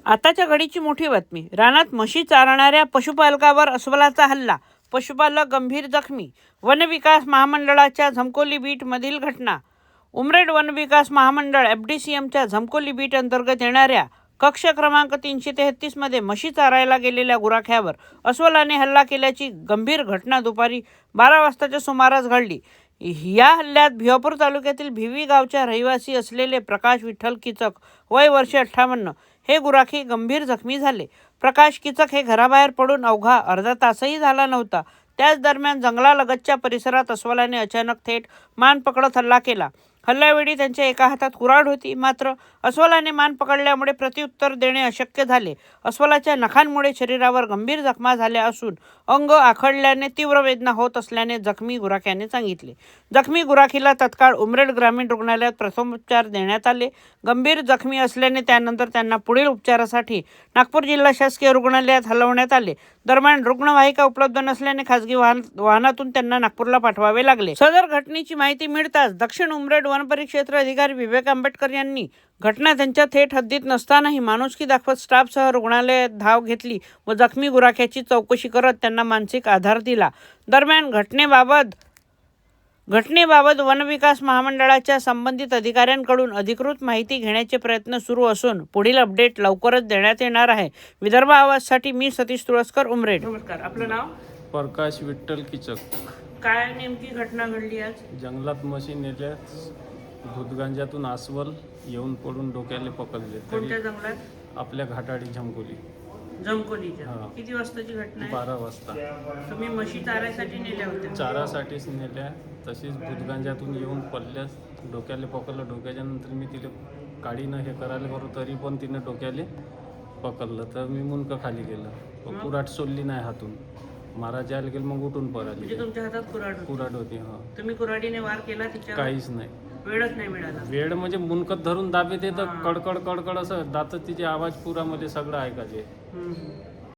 आताच्या घडीची मोठी बातमी. रानात म्हशी चारणाऱ्या पशुपालकावर अस्वलाचा हल्ला, पशुपालक गंभीर जखमी. वनविकास महामंडळाच्या झमकोली बीटमधील घटना. उमरेड वनविकास महामंडळ FDCMच्या झमकोली बीट अंतर्गत येणाऱ्या कक्ष क्रमांक 333 मध्ये म्हशी चारायला गेलेल्या गुराख्यावर अस्वलाने हल्ला केल्याची गंभीर घटना दुपारी 12 वाजताच्या सुमारास घडली. या हल्ल्यात भिवापूर तालुक्यातील भिवी गावच्या रहिवासी असलेले प्रकाश विठ्ठल किचक, वय वर्ष 58, हे गुराखी गंभीर जखमी झाले. प्रकाश किचक हे घराबाहेर पडून अवघा अर्धा तासही झाला नव्हता. त्याच दरम्यान जंगलालगतच्या परिसरात अस्वलाने अचानक थेट मान पकडत हल्ला केला. हल्ल्यावेळी त्यांच्या एका हातात कुऱ्हाड होती, मात्र अस्वलाने मान पकडल्यामुळे प्रत्युत्तर देणे अशक्य झाले. अस्वलाच्या नखांमुळे शरीरावर गंभीर जखमा झाल्या असून अंग आखडल्याने तीव्र वेदना होत असल्याने जखमी गुराख्याने सांगितले. जखमी गुराखीला तत्काळ उमरेड ग्रामीण रुग्णालयात प्रथमोपचार देण्यात आले. गंभीर जखमी असल्याने त्यानंतर त्यांना पुढील उपचारासाठी नागपूर जिल्हा शासकीय रुग्णालयात हलवण्यात आले. दरम्यान रुग्णवाहिका उपलब्ध नसल्याने खासगी वाहनातून त्यांना नागपूरला पाठवावे लागले. सदर घटनेची माहिती मिळताच दक्षिण उमरेड वनपरिक्षेत्र अधिकारी विवेक आंबेडकर यांनी घटना त्यांच्या थेट हद्दीत नसतानाही माणुसकी दाखवत स्टाफसह रुग्णालयात धाव घेतली व जखमी गुराख्याची चौकशी करत त्यांना मानसिक आधार दिला. दरम्यान घटनेबाबत वनविकास महामंडळाच्या संबंधित अधिकाऱ्यांकडून अधिकृत माहिती घेण्याचे प्रयत्न सुरू असून पुढील अपडेट लवकरच देण्यात येणार आहे. विदर्भ आवाजसाठी मी सतीश तुळसकर, उमरेड. नमस्कार, आपलं नाव? प्रकाश विठ्ठल किचक. काय नेमकी घटना घडली आज? जंगलात म्हशी नेल्या, भूतगांजातून अस्वल येऊन पडून डोक्याला पकडले. कोणत्या जंगलात? आपल्या घाटाडी झमकोली. जमकोलीच्या. हा. किती वाजताची घटना आहे? 12 वाजता. तुम्ही म्हशी चारायसाठी नेल्या होत्या? चारासाठीच नेल्या. तशीच भूतगांजातून येऊन पडल्या, डोक्याला पकडलं. डोक्याच्या नंतर मी तिला काडीनं हे करायला करू, तरी पण तिनं डोक्याला पकडलं. तर मी मुंडकं खाली गेलं. कुऱ्हाड सोडली नाही हातून. मारा जायला गेलं, मग उठून पळाली. म्हणजे तुमच्या हातात कुऱ्हाड होती. हा. तुम्ही कुऱ्हाडीने वार केला तिच्या? काहीच नाही. वेळच नाही मिळाला. वेळ म्हणजे मुंडकत धरून दाबे ते तर कडकड कडकड असं दात, तिचे आवाज पुरा मध्ये सगळं ऐकायचे.